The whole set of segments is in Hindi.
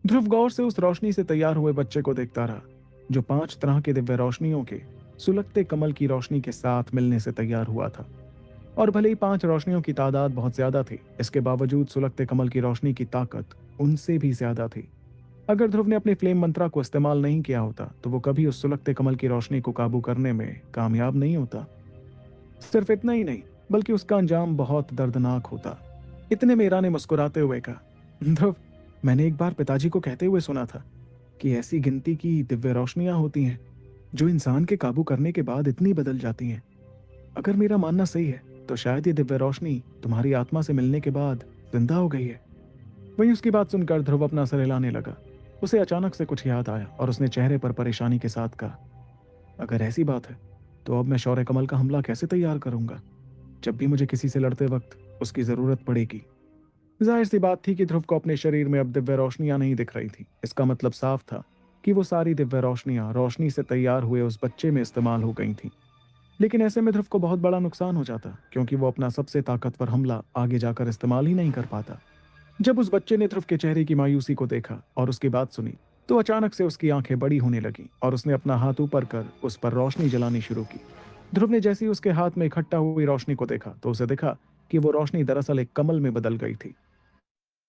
ध्रुव गौर से उस रोशनी से तैयार हुए बच्चे को देखता रहा, जो 5 तरह के दिव्य रोशनियों के सुलगते कमल की रोशनी के साथ मिलने से तैयार हुआ था। और भले ही 5 रोशनियों की तादाद बहुत ज्यादा थी, इसके बावजूद सुलगते कमल की रोशनी की ताकत उनसे भी ज्यादा थी। अगर ध्रुव ने अपनी फ्लेम मंत्रा को इस्तेमाल नहीं किया होता, तो वो कभी उस सुलगते कमल की रोशनी को काबू करने में कामयाब नहीं होता। सिर्फ इतना ही नहीं, बल्कि उसका अंजाम बहुत दर्दनाक होता। इतने में ईरा ने मुस्कुराते हुए कहा, ध्रुव, मैंने एक बार पिताजी को कहते हुए सुना था कि ऐसी गिनती की दिव्य रोशनियां होती हैं जो इंसान के काबू करने के बाद इतनी बदल जाती हैं। अगर मेरा मानना सही है, तो शायद ये दिव्य रोशनी तुम्हारी आत्मा से मिलने के बाद जिंदा हो गई है। वहीं उसकी बात सुनकर ध्रुव अपना सर हिलाने लगा। उसे अचानक से कुछ याद आया और उसने चेहरे पर परेशानी के साथ कहा, अगर ऐसी बात है, तो अब मैं शौर्य कमल का हमला कैसे तैयार करूंगा जब भी मुझे किसी से लड़ते वक्त उसकी जरूरत पड़ेगी। जाहिर सी बात थी कि ध्रुव को अपने शरीर में अब दिव्य रोशनियां नहीं दिख रही थी। इसका मतलब साफ था कि वो सारी दिव्य रोशनियां रोशनी से तैयार हुए उस बच्चे में इस्तेमाल हो गई थी। लेकिन ऐसे में ध्रुव को बहुत बड़ा नुकसान हो जाता, क्योंकि वो अपना सबसे ताकतवर हमला आगे जाकर इस्तेमाल ही नहीं कर पाता। जब उस बच्चे ने ध्रुव के चेहरे की मायूसी को देखा और उसकी बात सुनी, तो अचानक से उसकी आंखें बड़ी होने लगी और उसने अपना हाथ ऊपर कर उस पर रोशनी जलानी शुरू की। ध्रुव ने जैसे ही उसके हाथ में इकट्ठा हुई रोशनी को देखा, तो उसे दिखा कि वो रोशनी दरअसल एक कमल में बदल गई थी।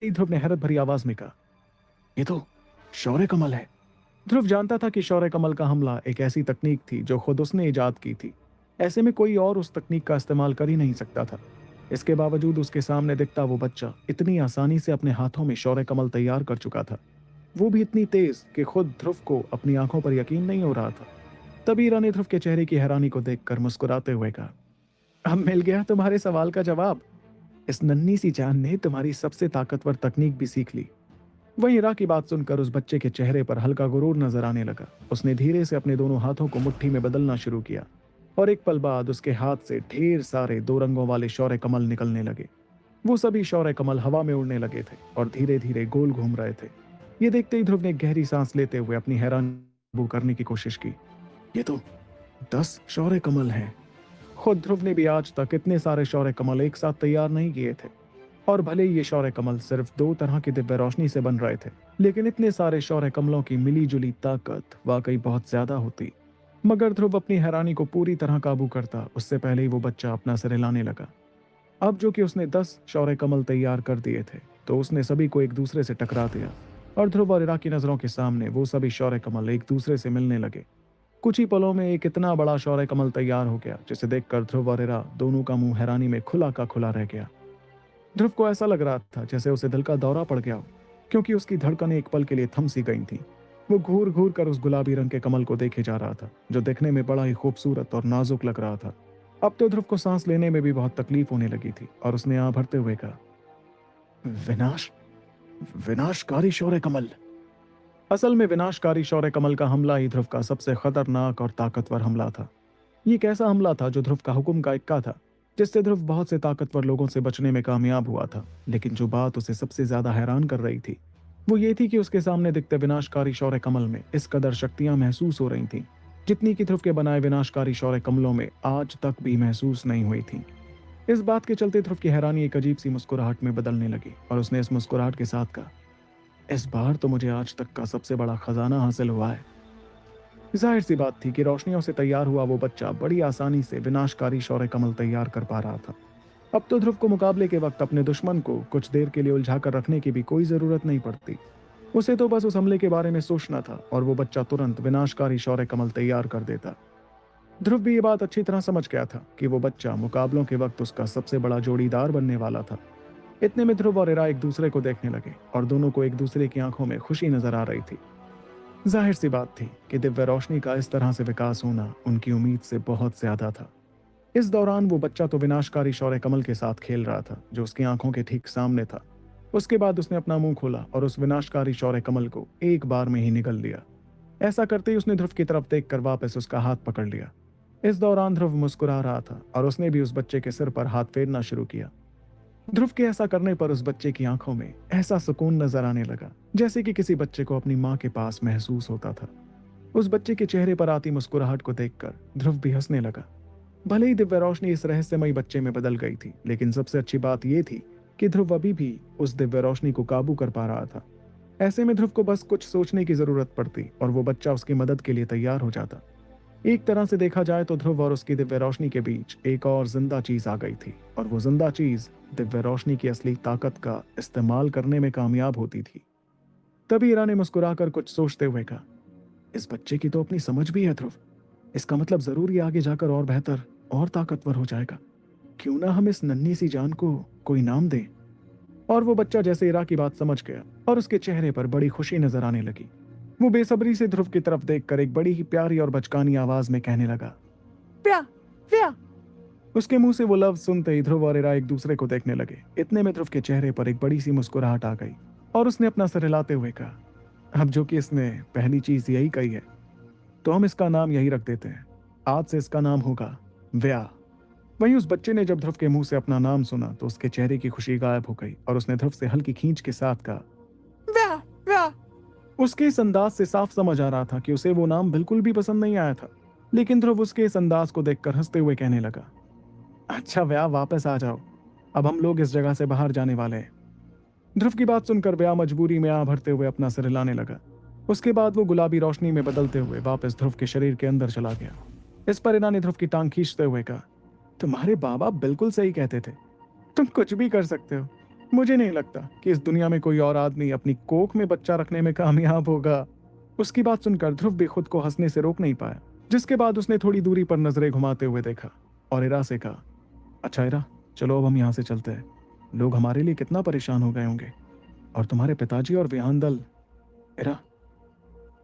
ध्रुव ने हैरत भरी आवाज में कहा, ये तो शौर्य कमल है। ध्रुव जानता था कि शौर्य कमल का हमला एक ऐसी तकनीक थी जो खुद उसने इजाद की थी। ऐसे में कोई और उस तकनीक का इस्तेमाल कर ही नहीं सकता था। इसके बावजूद उसके सामने दिखता वो बच्चा इतनी आसानी से अपने हाथों में शौर्य कमल तैयार कर चुका था, वो भी इतनी तेज कि खुद ध्रुव को अपनी आंखों पर यकीन नहीं हो रहा था। तभी ईरा ने ध्रुव के चेहरे की हैरानी को देखकर मुस्कुराते हुए कहा, अब मिल गया तुम्हारे सवाल का जवाब। इस नन्ही सी जान ने तुम्हारी सबसे ताकतवर तकनीक भी सीख ली। वहीं ईरा की बात सुनकर उस बच्चे के चेहरे पर हल्का गुरूर नजर आने लगा। उसने धीरे से अपने दोनों हाथों को मुट्ठी में बदलना शुरू किया और एक पल बाद उसके हाथ से ढेर सारे 2 रंगों वाले शौर्य कमल निकलने लगे। वो सभी शौर्य कमल हवा में उड़ने लगे थे और धीरे धीरे गोल घूम रहे थे। ये देखते ही ध्रुव ने गहरी सांस लेते हुए अपनी हैरानी काबू करने की कोशिश की। ये तो 10 शौर्य कमल हैं। खुद ध्रुव ने भी आज तक इतने सारे शौर्य कमल एक साथ तैयार नहीं किए थे। और भले ही ये शौर्य कमल सिर्फ 2 तरह की दिव्य रोशनी से बन रहे थे, लेकिन इतने सारे शौर्य कमलों की मिली जुली ताकत वाकई बहुत ज्यादा होती। मगर ध्रुव अपनी हैरानी को पूरी तरह काबू करता, उससे पहले ही वो बच्चा अपना सिर हिलाने लगा। अब जो कि उसने 10 शौर्य कमल तैयार कर दिए थे, तो उसने सभी को एक दूसरे से टकरा दिया और ध्रुव और ईरा की नजरों के सामने वो सभी शौर्य कमल एक दूसरे से मिलने लगे। कुछ ही पलों में एक इतना बड़ा शौर्य कमल तैयार हो गया, जिसे देखकर ध्रुव और ईरा दोनों का मुंह हैरानी में खुला का खुला रह गया। ध्रुव को ऐसा लग रहा था जैसे उसे दिल का दौरा पड़ गया हो, क्योंकि उसकी धड़कनें एक पल के लिए थम सी गई थीं। वो घूर घूर कर उस गुलाबी रंग के कमल को देखे जा रहा था, जो देखने में बड़ा ही खूबसूरत और नाजुक लग रहा था। अब तो ध्रुव को सांस लेने में भी बहुत तकलीफ होने लगी थी और उसने आह भरते हुए कहा, विनाश विनाशकारी शौर्य कमल। असल में विनाशकारी शौर्य कमल का हमला ही ध्रुव का सबसे खतरनाक और ताकतवर हमला था। ये एक ऐसा हमला था जो ध्रुव का हुक्म का इक्का था, जिससे ध्रुव बहुत से ताकतवर लोगों से बचने में कामयाब हुआ था। लेकिन जो बात उसे सबसे ज्यादा हैरान कर रही थी, वो ये थी कि उसके सामने दिखते विनाशकारी शौर्य कमल में इस कदर शक्तियां महसूस हो रही थीं, जितनी कि ध्रुव के बनाए विनाशकारी शौर्य कमलों में आज तक भी महसूस नहीं हुई थी। इस बात के चलते ध्रुव की हैरानी एक अजीब सी मुस्कुराहट में बदलने लगी और उसने इस मुस्कुराहट के साथ कहा, इस बार तो मुझे आज तक का सबसे बड़ा खजाना हासिल हुआ है। जाहिर सी बात थी कि रोशनियों से तैयार हुआ वो बच्चा बड़ी आसानी से विनाशकारी शौर्य कमल तैयार कर पा रहा था। अब तो ध्रुव को मुकाबले के वक्त अपने दुश्मन को कुछ देर के लिए उलझा कर रखने की भी कोई जरूरत नहीं पड़ती। उसे तो बस उस हमले के बारे में सोचना था और वो बच्चा तुरंत विनाशकारी शौर्य कमल तैयार कर देता। ध्रुव भी ये बात अच्छी तरह समझ गया था कि वो बच्चा मुकाबलों के वक्त उसका सबसे बड़ा जोड़ीदार बनने वाला था। इतने में ध्रुव और ईरा एक दूसरे को देखने लगे और दोनों को एक दूसरे की आंखों में खुशी नजर आ रही थी। जाहिर सी बात थी कि दिव्य रोशनी का इस तरह से विकास होना उनकी उम्मीद से बहुत ज्यादा था। इस दौरान वो बच्चा तो विनाशकारी शौर्य कमल के साथ खेल रहा था, जो उसकी आंखों के ठीक सामने था। उसके बाद उसने अपना मुंह खोला और उस विनाशकारी शौर्य कमल को एक बार में ही निगल लिया। ऐसा करते ही उसने ध्रुव की तरफ देखकर वापस उसका हाथ पकड़ लिया। इस दौरान ध्रुव मुस्कुरा रहा था और उसने भी उस बच्चे के सिर पर हाथ फेरना शुरू किया। ध्रुव के ऐसा करने पर उस बच्चे की आंखों में ऐसा सुकून नजर आने लगा, जैसे कि किसी बच्चे को अपनी माँ के पास महसूस होता था। उस बच्चे के चेहरे पर आती मुस्कुराहट को देखकर ध्रुव भी हंसने लगा। भले ही दिव्य रोशनी इस रहस्यमयी बच्चे में बदल गई थी, लेकिन सबसे अच्छी बात यह थी कि ध्रुव अभी भी उस दिव्य रोशनी को काबू कर पा रहा था। ऐसे में ध्रुव को बस कुछ सोचने की जरूरत पड़ती और वो बच्चा उसकी मदद के लिए तैयार हो जाता। एक तरह से देखा जाए तो ध्रुव और उसकी दिव्य रोशनी के बीच एक और जिंदा चीज आ गई थी, और वो जिंदा चीज दिव्य रोशनी की असली ताकत का इस्तेमाल करने में कामयाब होती थी। तभी ईरा ने मुस्कुराकर कुछ सोचते हुए कहा, इस बच्चे की तो अपनी समझ भी है ध्रुव। इसका मतलब जरूर ये आगे जाकर और बेहतर और ताकतवर हो जाएगा। क्यों ना हम इस नन्ही सी जान को कोई नाम दें। और वो बच्चा जैसे ईरा की बात समझ गया और उसके चेहरे पर बड़ी खुशी नजर आने लगी। वो बेसब्री से ध्रुव की तरफ देखकर एक बड़ी ही प्यारी और बचकानी आवाज में कहने लगा, प्या प्या। उसके मुंह से वो लफ्ज सुनते ही ध्रुव और ईरा एक दूसरे को देखने लगे। इतने में ध्रुव के चेहरे पर एक बड़ी सी मुस्कुराहट आ गई और उसने अपना सर हिलाते हुए कहा, अब जो कि इसने पहली चीज यही कही है तो हम इसका नाम यही रख देते हैं। आज से इसका नाम होगा व्या। वहीं उस बच्चे ने जब ध्रुव के मुंह से अपना नाम सुना तो उसके चेहरे की खुशी गायब हो गई और उसने ध्रुव से हल्की खींच के साथ कहा, व्या व्या। उसके इस अंदाज से साफ समझ आ रहा था कि उसे वो नाम बिल्कुल भी पसंद नहीं आया था, लेकिन ध्रुव उसके इस अंदाज को देखकर हंसते हुए कहने लगा, अच्छा व्या, वापस आ जाओ, अब हम लोग इस जगह से बाहर जाने वाले हैं। ध्रुव की बात सुनकर व्या मजबूरी में आ भरते हुए अपना सिर हिलाने लगा। उसके बाद वो गुलाबी रोशनी में बदलते हुए वापस ध्रुव के शरीर के अंदर चला गया। इस पर ईरा ने ध्रुव की टांग खींचते हुए कहा, तुम्हारे बाबा बिल्कुल सही कहते थे, तुम कुछ भी कर सकते हो। मुझे नहीं लगता कि इस दुनिया में कोई और आदमी अपनी कोख में बच्चा रखने में कामयाब होगा। उसकी बात सुनकर ध्रुव भी खुद को हंसने से रोक नहीं पाया, जिसके बाद उसने थोड़ी दूरी पर नजरें घुमाते हुए देखा और ईरा से कहा, अच्छा ईरा, चलो अब हम यहाँ से चलते हैं। लोग हमारे लिए कितना परेशान हो गए होंगे, और तुम्हारे पिताजी और विहान दल। ईरा,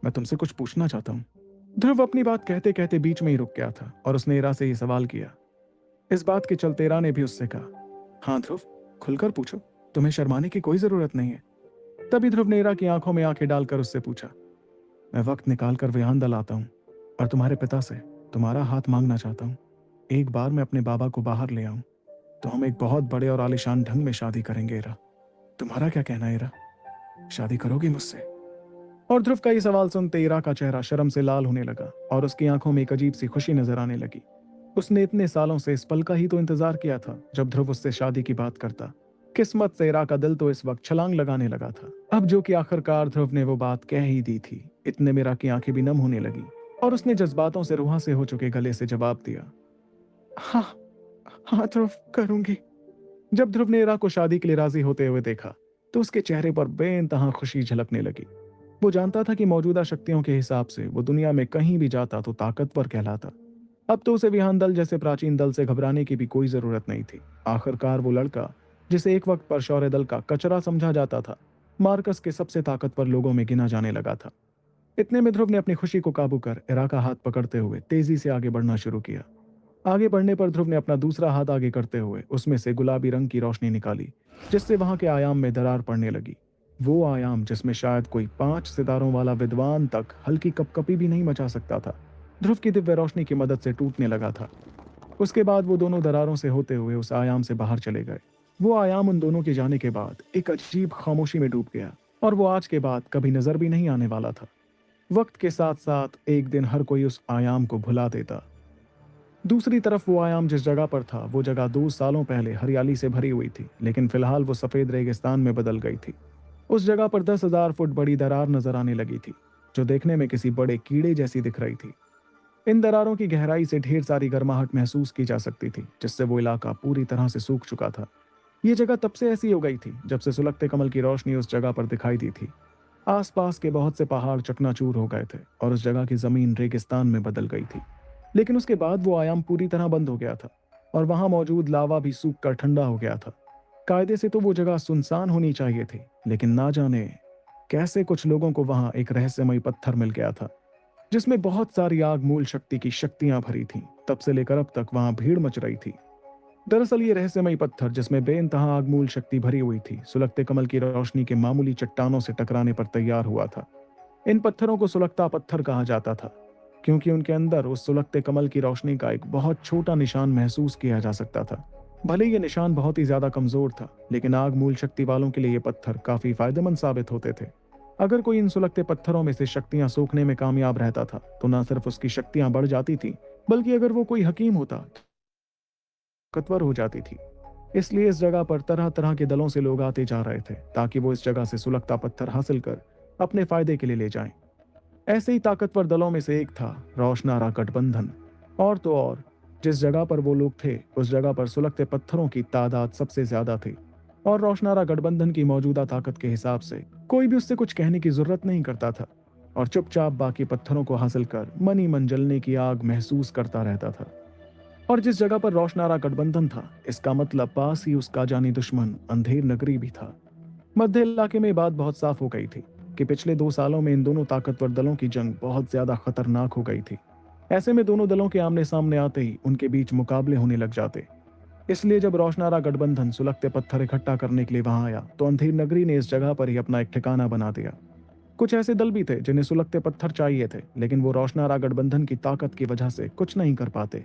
मैं तुमसे कुछ पूछना चाहता हूँ। ध्रुव अपनी बात कहते कहते बीच में ही रुक गया था और उसने ईरा से ये सवाल किया। इस बात के चलते ईरा ने भी उससे कहा, हाँ ध्रुव, खुलकर पूछो, तुम्हें शर्माने की कोई जरूरत नहीं है। तभी ध्रुव ने ईरा की आंखों में आंखें डालकर उससे पूछा, मैं वक्त निकाल कर विहान दल आता हूँ और तुम्हारे पिता से तुम्हारा हाथ मांगना चाहता हूँ। एक बार मैं अपने बाबा को बाहर ले आऊं तो हम एक बहुत बड़े और आलीशान ढंग में शादी करेंगे। ईरा, तुम्हारा क्या कहना है? ईरा, शादी करोगी मुझसे? और ध्रुव का ये सवाल सुनते ईरा का चेहरा शर्म से लाल होने लगा और उसकी आंखों में एक अजीब सी खुशी नजर आने लगी। उसने इतने सालों से इस पल का ही तो इंतजार किया था जब ध्रुव उससे शादी की बात करता। किस्मत से ईरा का दिल तो इस वक्त छलांग लगाने लगा था। अब जो कि आखिरकार ध्रुव ने वो बात कह ही दी थी। इतने में ईरा की आंखें भी नम होने लगी और उसने जज्बातों से रुहा से हो चुके गले से जवाब दिया, हाँ हाँ ध्रुव, करूंगी। जब ध्रुव ने ईरा को शादी के लिए राजी होते हुए देखा तो उसके चेहरे पर बेइंतहा खुशी झलकने लगी। वो जानता था कि मौजूदा शक्तियों के हिसाब से वो दुनिया में कहीं भी जाता तो ताकतवर कहलाता। अब तो उसे विहान दल जैसे प्राचीन दल से घबराने की भी कोई जरूरत नहीं थी। आखिरकार वो लड़का, जिसे एक वक्त पर शौर्य दल का कचरा समझा जाता था, मार्कस के सबसे ताकतवर लोगों में गिना जाने लगा था। इतने में ध्रुव ने अपनी खुशी को काबू कर ईरा का हाथ पकड़ते हुए तेजी से आगे बढ़ना शुरू किया। आगे बढ़ने पर ध्रुव ने अपना दूसरा हाथ आगे करते हुए उसमें से गुलाबी रंग की रोशनी निकाली, जिससे वहां के आयाम में दरार पड़ने लगी। वो आयाम जिसमें शायद कोई 5 सितारों वाला विद्वान तक हल्की कपकपी भी नहीं मचा सकता था, ध्रुव की दिव्य रोशनी की मदद से टूटने लगा था। उसके बाद वो दोनों दरारों से होते हुए उस आयाम से बाहर चले गए। वो आयाम उन दोनों के जाने के बाद एक अजीब खामोशी में डूब गया और वो आज के बाद कभी नजर भी नहीं आने वाला था। वक्त के साथ साथ एक दिन हर कोई उस आयाम को भुला देता। दूसरी तरफ वो आयाम जिस जगह पर था वो जगह 2 सालों पहले हरियाली से भरी हुई थी, लेकिन फिलहाल वो सफेद रेगिस्तान में बदल गई थी। उस जगह पर 10,000 फुट बड़ी दरार नजर आने लगी थी, जो देखने में किसी बड़े कीड़े जैसी दिख रही थी। इन दरारों की गहराई से ढेर सारी गर्माहट महसूस की जा सकती थी, जिससे वो इलाका पूरी तरह से सूख चुका था। ये जगह तब से ऐसी हो गई थी जब से सुलगते कमल की रोशनी उस जगह पर दिखाई दी थी। आसपास के बहुत से पहाड़ चकनाचूर हो गए थे और उस जगह की जमीन रेगिस्तान में बदल गई थी। लेकिन उसके बाद वो आयाम पूरी तरह बंद हो गया था और वहां मौजूद लावा भी सूख कर ठंडा हो गया था। कायदे से तो वो जगह सुनसान होनी चाहिए थी, लेकिन ना जाने कैसे कुछ लोगों को वहां एक रहस्यमयी पत्थर मिल गया था, जिसमें बहुत सारी आग मूल शक्ति की शक्तियां भरी थीं। तब से लेकर अब तक वहां भीड़ मच रही थी। दरअसल ये रहस्यमयी पत्थर, जिसमें बेइंतहा आग मूल शक्ति भरी हुई थी, सुलगते कमल की रोशनी के मामूली चट्टानों से टकराने पर तैयार हुआ था। इन पत्थरों को सुलगता पत्थर कहा जाता था, क्योंकि उनके अंदर उस सुलगते कमल की रोशनी का एक बहुत छोटा निशान महसूस किया जा सकता था। भले ये निशान बहुत ही ज्यादा कमजोर था, लेकिन आग मूल शक्ति वालों के लिए ये पत्थर काफी फायदेमंद साबित होते थे। अगर कोई इन सुलगते पत्थरों में से शक्तियां सोखने में कामयाब रहता था तो न सिर्फ उसकी शक्तियां बढ़ जाती थी, बल्कि अगर वो कोई हकीम होता ताकतवर हो जाती थी। इसलिए इस जगह पर तरह तरह के दलों से लोग आते जा रहे थे ताकि वो इस जगह से सुलगता पत्थर हासिल कर अपने फायदे के लिए ले जाएं। ऐसे ही ताकतवर दलों में से एक था रोशनारा गठबंधन। और तो और, जिस जगह पर वो लोग थे उस जगह पर सुलगते पत्थरों की तादाद सबसे ज्यादा थी, और रोशनारा गठबंधन की मौजूदा ताकत के हिसाब से कोई भी उससे कुछ कहने की जरूरत नहीं करता था और चुपचाप बाकी पत्थरों को हासिल कर मन ही मन जलने की आग महसूस करता रहता था। और जिस जगह पर रोशनारा गठबंधन था, इसका मतलब पास ही उसका जानी दुश्मन अंधेर नगरी भी था। मध्य इलाके में बात बहुत साफ हो गई थी कि पिछले 2 सालों में इन दोनों ताकतवर दलों की जंग बहुत ज्यादा खतरनाक हो गई थी। ऐसे में दोनों दलों के आमने सामने आते ही उनके बीच मुकाबले होने लग जाते। इसलिए जब रोशनारा गठबंधन सुलगते पत्थर इकट्ठा करने के लिए वहां आया तो अंधेर नगरी ने इस जगह पर ही अपना एक ठिकाना बना दिया। कुछ ऐसे दल भी थे जिन्हें सुलगते पत्थर चाहिए थे, लेकिन वो रोशनारा गठबंधन की ताकत की वजह से कुछ नहीं कर पाते।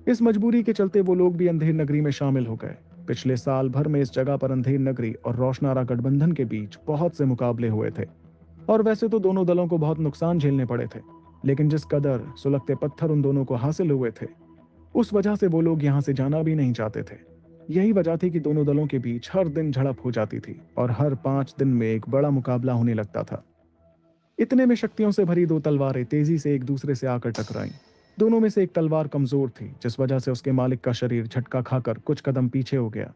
इस मजबूरी के चलते वो लोग भी अंधेर नगरी में शामिल हो गए। पिछले साल भर में इस जगह पर अंधेर नगरी और रोशनारा गठबंधन के बीच बहुत से मुकाबले हुए थे, और वैसे तो दोनों दलों को बहुत नुकसान झेलने पड़े थे, लेकिन जिस कदर सुलगते पत्थर उन दोनों को हासिल हुए थे उस वजह से वो लोग यहाँ से जाना भी नहीं चाहते थे। यही वजह थी कि दोनों दलों के बीच हर दिन झड़प हो जाती थी और हर 5 दिन में एक बड़ा मुकाबला होने लगता था। इतने में शक्तियों से भरी 2 तलवारें तेजी से एक दूसरे से आकर टकराईं। दोनों में से एक तलवार कमजोर थी, जिस वजह से उसके मालिक का शरीर झटका खाकर कुछ कदम पीछे हो गया।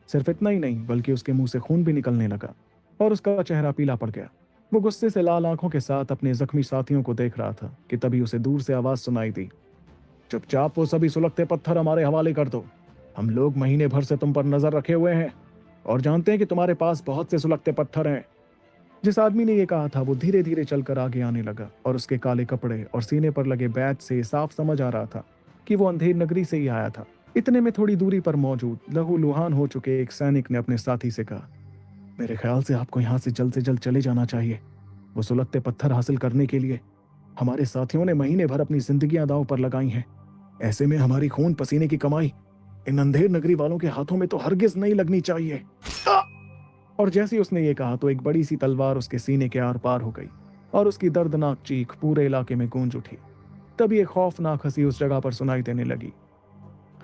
सिर्फ इतना ही नहीं बल्कि उसके मुंह से खून भी निकलने लगा और उसका चेहरा पीला पड़ गया। वो गुस्से से लाल आंखों के साथ अपने जख्मी साथियों को देख रहा था कि तभी उसे दूर से आवाज सुनाई दी, चुपचाप वो सभी सुलगते पत्थर हमारे हवाले कर दो। हम लोग महीने भर से तुम पर नजर रखे हुए हैं और जानते हैं कि तुम्हारे पास बहुत से सुलगते पत्थर हैं। जिस आदमी ने ये कहा था वो धीरे धीरे चलकर आगे आने लगा और उसके काले कपड़े और सीने पर लगे बैज से साफ समझ आ रहा था कि वो अंधेर नगरी से ही आया था। इतने में थोड़ी दूरी पर मौजूद लहूलुहान हो चुके एक सैनिक ने अपने साथी से कहा, मेरे ख्याल से आपको यहाँ से जल्द चले जाना चाहिए। वो सुलगते पत्थर हासिल करने के लिए हमारे साथियों ने महीने भर अपनी जिंदगियां दांव पर लगाई हैं। ऐसे में हमारी खून पसीने की कमाई इन अंधेर नगरी वालों के हाथों में तो हरगिज नहीं लगनी चाहिए। और जैसे ही उसने ये कहा तो एक बड़ी सी तलवार उसके सीने के आर पार हो गई और उसकी दर्दनाक चीख पूरे इलाके में गूंज उठी। तभी एक खौफनाक हंसी उस जगह पर सुनाई देने लगी।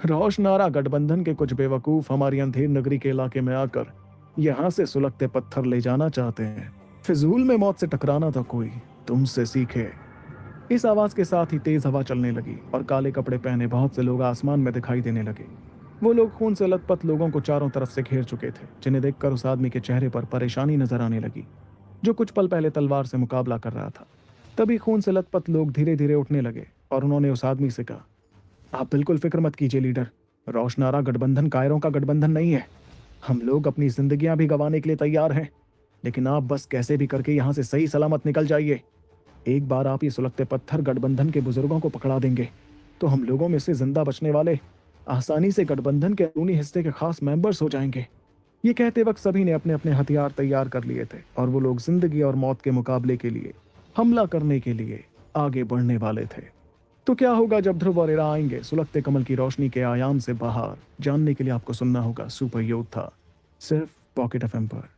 रोशनारा गठबंधन के कुछ बेवकूफ हमारी अंधेर नगरी के इलाके में आकर यहाँ से सुलगते पत्थर ले जाना चाहते हैं। फिजूल में मौत से टकराना था कोई तुमसे सीखे। इस आवाज के साथ ही तेज हवा चलने लगी और काले कपड़े पहने बहुत से लोग आसमान में दिखाई देने लगे। वो लोग खून से लथपथ लोगों को चारों तरफ से घेर चुके थे, जिन्हें देखकर उस आदमी के चेहरे पर परेशानी नजर आने लगी जो कुछ पल पहले तलवार से मुकाबला कर रहा था। तभी खून से लथपथ लोग धीरे धीरे उठने लगे और उन्होंने उस आदमी से कहा, आप बिल्कुल फिक्र मत कीजिए लीडर, रोशनारा गठबंधन कायरों का गठबंधन नहीं है। हम लोग अपनी जिंदगियां भी गंवाने के लिए तैयार हैं, लेकिन आप बस कैसे भी करके यहाँ से सही सलामत निकल जाइए। एक बार आप ये सुलगते पत्थर गठबंधन के बुजुर्गों को पकड़ा देंगे तो हम लोगों में से जिंदा बचने वाले आसानी से गठबंधन के अंदरूनी हिस्से के खास मेंबर्स हो जाएंगे। ये कहते वक्त सभी ने अपने अपने हथियार तैयार कर लिए थे और वो लोग जिंदगी और मौत के मुकाबले के लिए हमला करने के लिए आगे बढ़ने वाले थे। तो क्या होगा जब ध्रुव और इरा आएंगे सुलगते कमल की रोशनी के आयाम से बाहर, जानने के लिए आपको सुनना होगा सुपर योद्धा, सिर्फ पॉकेट एफएम पर।